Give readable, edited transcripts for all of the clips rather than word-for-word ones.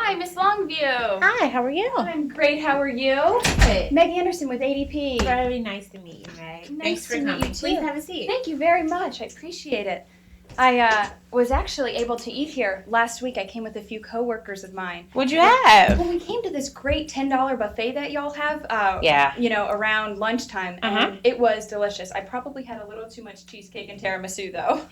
Hi, Miss Longview. Hi, how are you? I'm great. How are you? Good. Meg Anderson with ADP. Very nice to meet you, Meg. Nice Thanks for to meet coming. you, too. Please have a seat. Thank you very much. I appreciate it. I was actually able to eat here last week. I came with a few coworkers of mine. What'd you have? Well, we came to this great $10 buffet that y'all have. Around lunchtime, and it was delicious. I probably had a little too much cheesecake and tiramisu, though.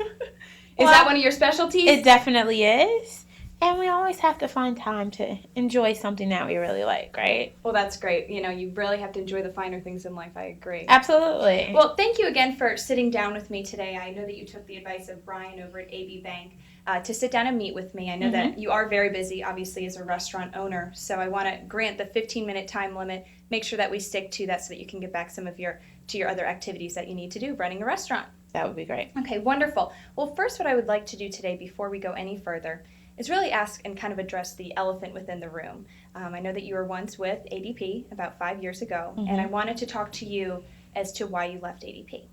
Is that one of your specialties? It definitely is. And we always have to find time to enjoy something that we really like, right? Well, that's great. You know, you really have to enjoy the finer things in life. I agree. Absolutely. Well, thank you again for sitting down with me today. I know that you took the advice of Brian over at AB Bank to sit down and meet with me. I know that you are very busy, obviously, as a restaurant owner. So I want to grant the 15-minute time limit. Make sure that we stick to that so that you can get back some of your other activities that you need to do running a restaurant. That would be great. Okay, wonderful. Well, first, what I would like to do today before we go any further is really ask and kind of address the elephant within the room. I know that you were once with ADP about 5 years ago, and I wanted to talk to you as to why you left ADP.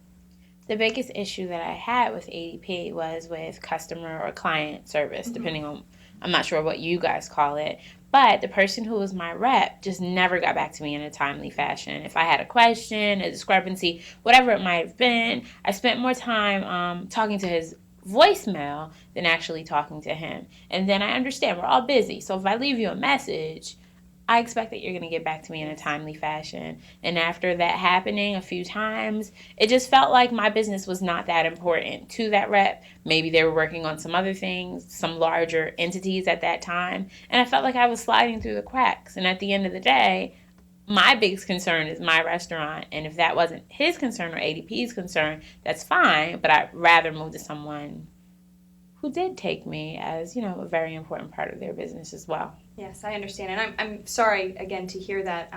The biggest issue that I had with ADP was with customer or client service, depending on, I'm not sure what you guys call it, but the person who was my rep just never got back to me in a timely fashion. If I had a question, a discrepancy, whatever it might have been, I spent more time talking to his voicemail than actually talking to him. And then I understand we're all busy, so if I leave you a message, I expect that you're going to get back to me in a timely fashion. And after that happening a few times, it just felt like my business was not that important to that rep. Maybe they were working on some other things, some larger entities at that time, and I felt like I was sliding through the cracks. And at the end of the day, my biggest concern is my restaurant, and if that wasn't his concern or ADP's concern, that's fine, but I'd rather move to someone who did take me as, a very important part of their business as well. Yes, I understand, and I'm sorry again to hear that,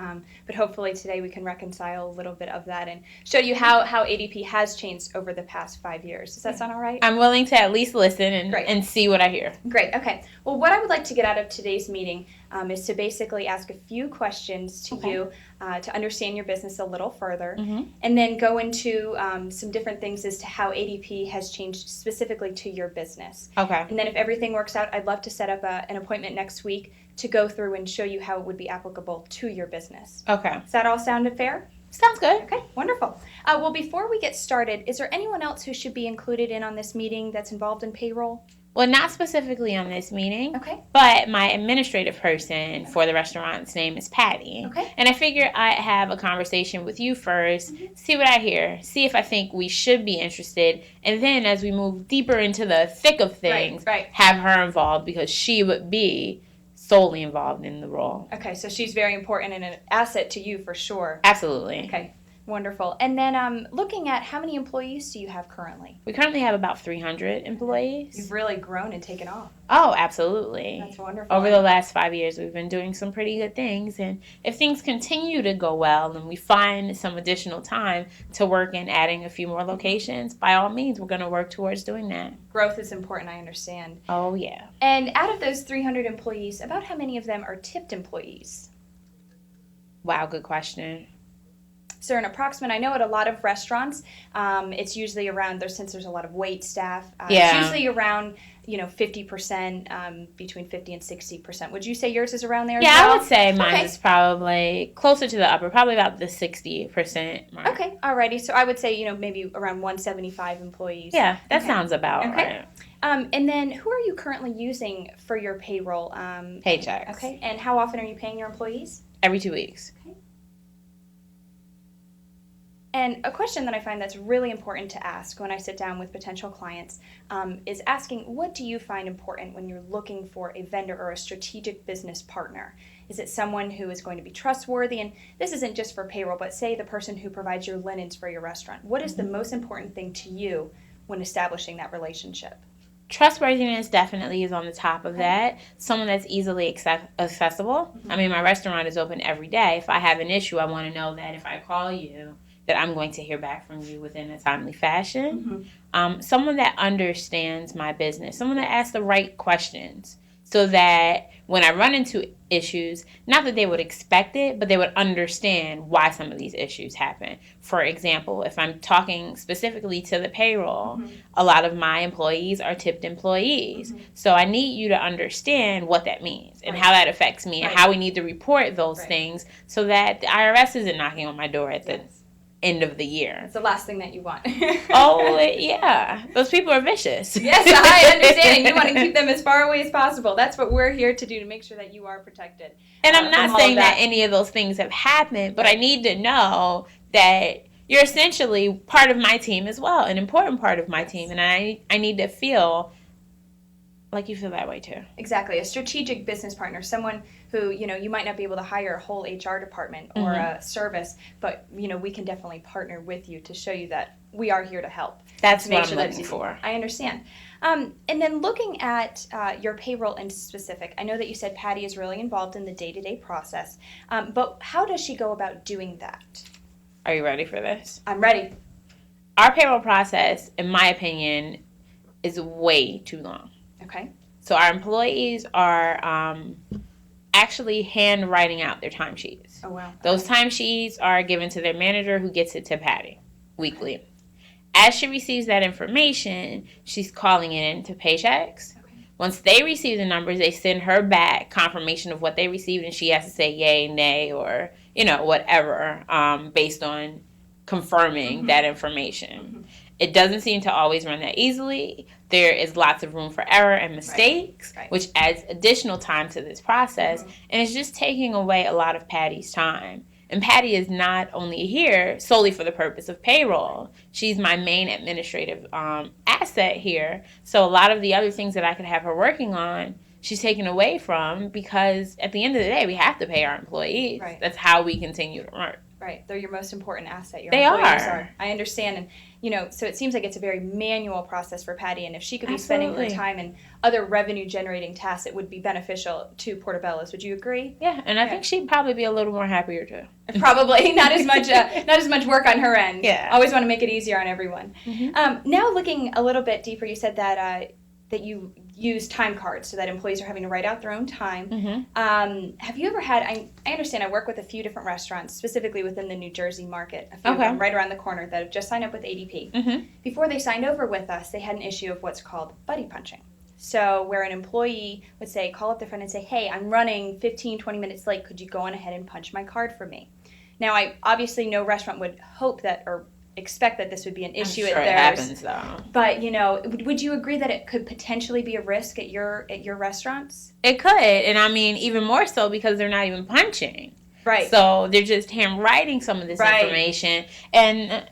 but hopefully today we can reconcile a little bit of that and show you how ADP has changed over the past 5 years. Does that sound all right? I'm willing to at least listen and see what I hear. Great, okay. Well, what I would like to get out of today's meeting is to basically ask a few questions to you to understand your business a little further, and then go into some different things as to how ADP has changed specifically to your business. Okay. And then if everything works out, I'd love to set up an appointment next week to go through and show you how it would be applicable to your business. Okay. Does that all sound fair? Sounds good. Okay, wonderful. Well, before we get started, is there anyone else who should be included in on this meeting that's involved in payroll? Well, not specifically on this meeting, but my administrative person for the restaurant's name is Patty. Okay. And I figured I'd have a conversation with you first, see what I hear, see if I think we should be interested, and then as we move deeper into the thick of things, have her involved because she would be solely involved in the role. Okay, so she's very important and an asset to you for sure. Absolutely. Okay. Wonderful. And then looking at how many employees do you have currently? We currently have about 300 employees. You've really grown and taken off. Oh, absolutely. That's wonderful. Over the last 5 years, we've been doing some pretty good things. And if things continue to go well and we find some additional time to work in adding a few more locations, by all means, we're going to work towards doing that. Growth is important, I understand. Oh, yeah. And out of those 300 employees, about how many of them are tipped employees? Wow, good question. Is there an approximate? I know at a lot of restaurants, it's usually around, since there's a lot of wait staff, it's usually around, 50%, between 50 and 60%. Would you say yours is around there as well? I would say mine is probably closer to the upper, probably about the 60% mark. Okay, alrighty. So I would say, maybe around 175 employees. Yeah, that sounds about right. And then who are you currently using for your payroll? Paychecks. Okay, and how often are you paying your employees? Every 2 weeks. Okay. And a question that I find that's really important to ask when I sit down with potential clients is asking, what do you find important when you're looking for a vendor or a strategic business partner? Is it someone who is going to be trustworthy? And this isn't just for payroll, but say the person who provides your linens for your restaurant. What is the most important thing to you when establishing that relationship? Trustworthiness definitely is on the top of that. Someone that's easily accessible. I mean, my restaurant is open every day. If I have an issue, I want to know that if I call you, that I'm going to hear back from you within a timely fashion. Someone that understands my business. Someone that asks the right questions. so that when I run into issues, not that they would expect it, but they would understand why some of these issues happen. For example, if I'm talking specifically to the payroll, a lot of my employees are tipped employees. So I need you to understand what that means and how that affects me and how we need to report those things so that the IRS isn't knocking on my door at the end of the year. It's the last thing that you want. Oh, yeah. Those people are vicious. Yes, I understand. And you want to keep them as far away as possible. That's what we're here to do, to make sure that you are protected. And I'm not saying that any of those things have happened, but I need to know that you're essentially part of my team as well, an important part of my team. And I need to feel like you feel that way too. Exactly. A strategic business partner, someone who, you might not be able to hire a whole HR department or a service, but, we can definitely partner with you to show you that we are here to help. That's what I'm looking for. I understand. And then looking at your payroll in specific, I know that you said Patty is really involved in the day-to-day process, but how does she go about doing that? Are you ready for this? I'm ready. Our payroll process, in my opinion, is way too long. Okay. So our employees are actually hand writing out their timesheets. Oh, wow. Those timesheets are given to their manager, who gets it to Patty weekly. As she receives that information, she's calling it into Paychecks. Okay. Once they receive the numbers, they send her back confirmation of what they received, and she has to say yay, nay, or whatever, based on confirming that information. It doesn't seem to always run that easily. There is lots of room for error and mistakes, which adds additional time to this process. And it's just taking away a lot of Patty's time. And Patty is not only here solely for the purpose of payroll. She's my main administrative asset here. So a lot of the other things that I could have her working on, she's taken away from, because at the end of the day, we have to pay our employees. Right. That's how we continue to work. Right. They're your most important asset. They are. I understand. And, so it seems like it's a very manual process for Patty. And if she could be spending her time in other revenue-generating tasks, it would be beneficial to Portobello's. Would you agree? Yeah. And I think she'd probably be a little more happier, too. Probably. Not as much work on her end. Yeah. Always want to make it easier on everyone. Now looking a little bit deeper, you said that you use time cards so that employees are having to write out their own time. Have you ever had, I understand I work with a few different restaurants, specifically within the New Jersey market, a few of them right around the corner that have just signed up with ADP. Before they signed over with us, they had an issue of what's called buddy punching. So where an employee would say, call up their friend and say, hey, I'm running 15, 20 minutes late. Could you go on ahead and punch my card for me? Now, obviously no restaurant would hope that or expect that this would be an issue at theirs. It happens, though. But, would you agree that it could potentially be a risk at your restaurants? It could. And I mean, even more so because they're not even punching. Right. So they're just handwriting some of this information. And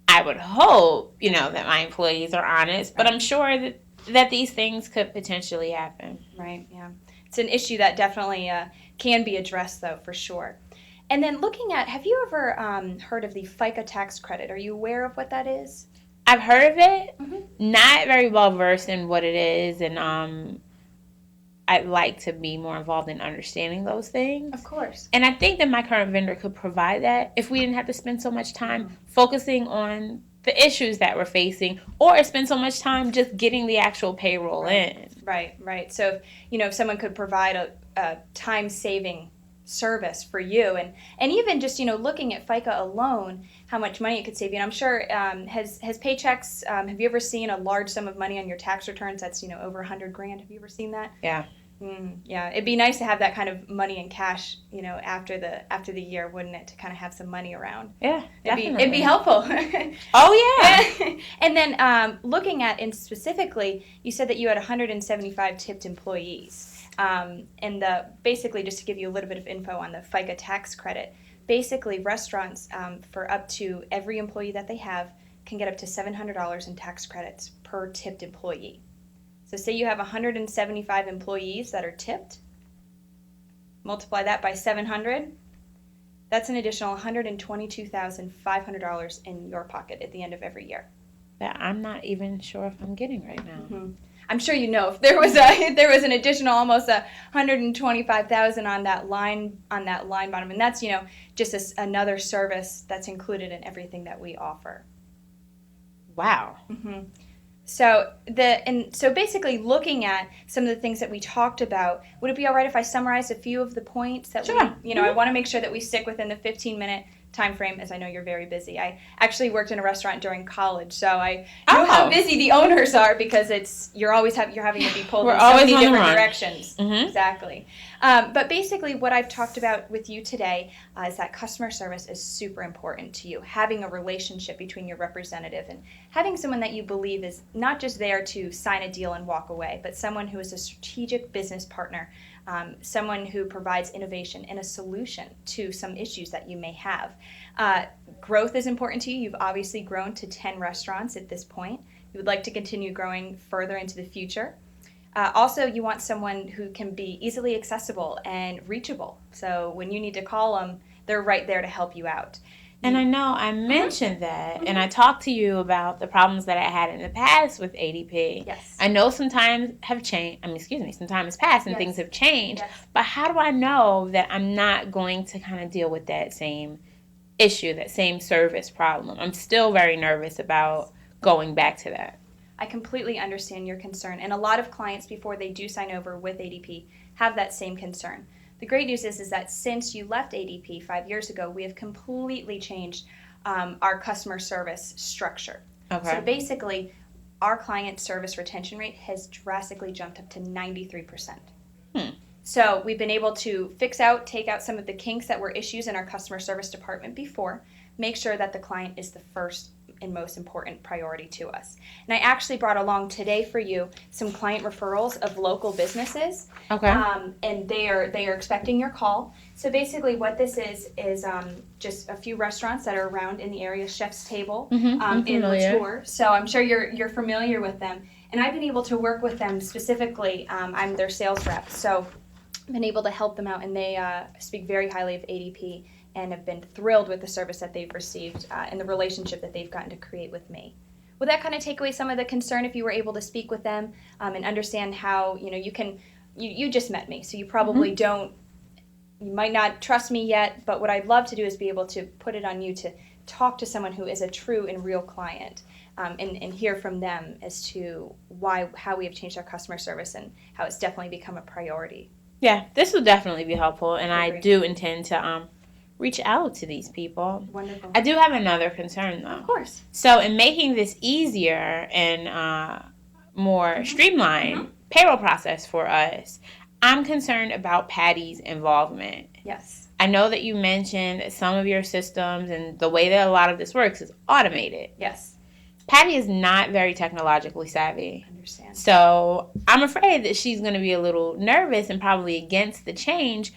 I would hope, that my employees are honest. But I'm sure that these things could potentially happen. Right, yeah. It's an issue that definitely can be addressed, though, for sure. And then looking at, have you ever heard of the FICA tax credit? Are you aware of what that is? I've heard of it. Not very well versed in what it is, and I'd like to be more involved in understanding those things. Of course. And I think that my current vendor could provide that if we didn't have to spend so much time focusing on the issues that we're facing, or spend so much time just getting the actual payroll in. Right. So, if someone could provide a time-saving service for you, and even just looking at FICA alone, how much money it could save you. And I'm sure has Paychecks, have you ever seen a large sum of money on your tax returns that's over $100,000? Have you ever seen that? Yeah. Yeah, it'd be nice to have that kind of money in cash, after the year, wouldn't it, to kind of have some money around? Yeah, definitely. It'd be helpful. Oh yeah. And then looking at, and specifically, you said that you had 175 tipped employees. And basically, just to give you a little bit of info on the FICA tax credit, basically restaurants, for up to every employee that they have, can get up to $700 in tax credits per tipped employee. So say you have 175 employees that are tipped, multiply that by 700, that's an additional $122,500 in your pocket at the end of every year. That I'm not even sure if I'm getting right now. I'm sure if there was an additional almost $125,000 on that line bottom, and that's just another service that's included in everything that we offer. Wow. So basically looking at some of the things that we talked about, would it be all right if I summarize a few of the points that Sure. I want to make sure that we stick within the 15-minute time frame, as I know you're very busy. I actually worked in a restaurant during college, so I know how busy the owners are, because you're having to be pulled in so many different directions. Mm-hmm. Exactly. But basically what I've talked about with you today is that customer service is super important to you. Having a relationship between your representative and having someone that you believe is not just there to sign a deal and walk away, but someone who is a strategic business partner, someone who provides innovation and a solution to some issues that you may have. Growth is important to you. You've obviously grown to 10 restaurants at this point. You would like to continue growing further into the future. Also, you want someone who can be easily accessible and reachable. So when you need to call them, they're right there to help you out. And I know I mentioned that, and I talked to you about the problems that I had in the past with ADP. Yes. I know some times have changed. Some time has passed and things have changed. Yes. But how do I know that I'm not going to kind of deal with that same issue, that same service problem? I'm still very nervous about going back to that. I completely understand your concern, and a lot of clients, before they do sign over with ADP, have that same concern. The great news is that since you left ADP 5 years ago, we have completely changed our customer service structure. Okay. So basically, our client service retention rate has drastically jumped up to 93%. So we've been able to take out some of the kinks that were issues in our customer service department before, make sure that the client is the first and most important priority to us. And I actually brought along today for you some client referrals of local businesses. Okay. And they are expecting your call. So basically what this is just a few restaurants that are around in the area, Chef's Table, in Latour. So I'm sure you're familiar with them. And I've been able to work with them specifically. I'm their sales rep. So I've been able to help them out, and they speak very highly of ADP and have been thrilled with the service that they've received and the relationship that they've gotten to create with me. Would that kind of take away some of the concern if you were able to speak with them and understand how, you just met me, so you probably you might not trust me yet, but what I'd love to do is be able to put it on you to talk to someone who is a true and real client and hear from them as to how we have changed our customer service and how it's definitely become a priority. Yeah, this will definitely be helpful, and I do intend to reach out to these people. Wonderful. I do have another concern, though. Of course. So in making this easier and more streamlined payroll process for us, I'm concerned about Patty's involvement. Yes. I know that you mentioned that some of your systems and the way that a lot of this works is automated. Yes. Patty is not very technologically savvy. I understand. So I'm afraid that she's going to be a little nervous and probably against the change,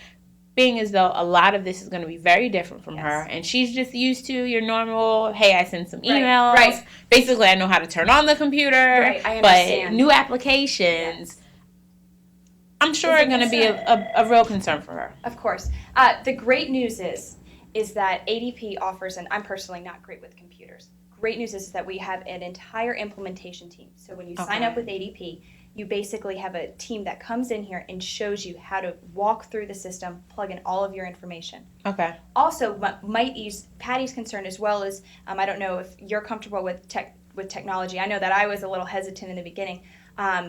being as though a lot of this is going to be very different from her. And she's just used to your normal, hey, I send some emails. Right. Basically, I know how to turn on the computer. Right, I understand. But new applications, I'm sure are going to be a real concern for her. Of course. The great news is that ADP offers, and I'm personally not great with computers. Great news is that we have an entire implementation team. So when you sign up with ADP, you basically have a team that comes in here and shows you how to walk through the system, plug in all of your information. Okay. Also, might ease Patty's concern as well as, I don't know if you're comfortable with technology. I know that I was a little hesitant in the beginning.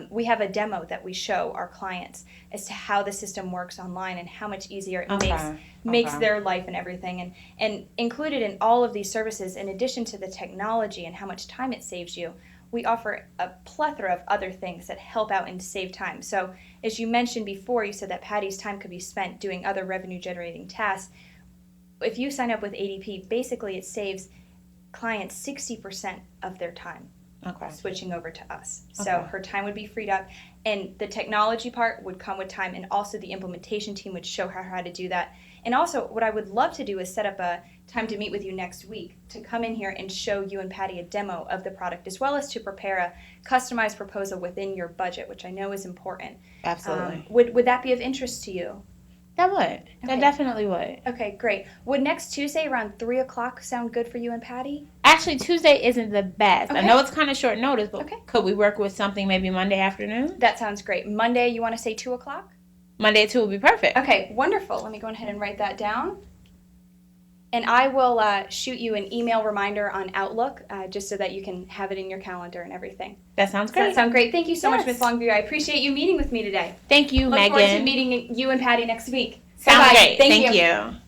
We have a demo that we show our clients as to how the system works online and how much easier it makes their life and everything. And included in all of these services, in addition to the technology and how much time it saves you, we offer a plethora of other things that help out and save time. So as you mentioned before, you said that Patty's time could be spent doing other revenue-generating tasks. If you sign up with ADP, basically it saves clients 60% of their time. Switching over to us. So her time would be freed up, and the technology part would come with time, and also the implementation team would show her how to do that. And also what I would love to do is set up a time to meet with you next week to come in here and show you and Patty a demo of the product, as well as to prepare a customized proposal within your budget, which I know is important. Absolutely. Would that be of interest to you? That would. That definitely would. Okay, great. Would next Tuesday around 3 o'clock sound good for you and Patty? Actually, Tuesday isn't the best. I know it's kind of short notice, but could we work with something maybe Monday afternoon? That sounds great. Monday, you want to say 2 o'clock? Monday at 2 would be perfect. Okay, wonderful. Let me go ahead and write that down. And I will shoot you an email reminder on Outlook just so that you can have it in your calendar and everything. That sounds Does great. that sound great? Thank you so much, Ms. Longview. I appreciate you meeting with me today. Thank you, Look Megan. forward to meeting you and Patty next week. Sounds Bye-bye. great. Thank you. you.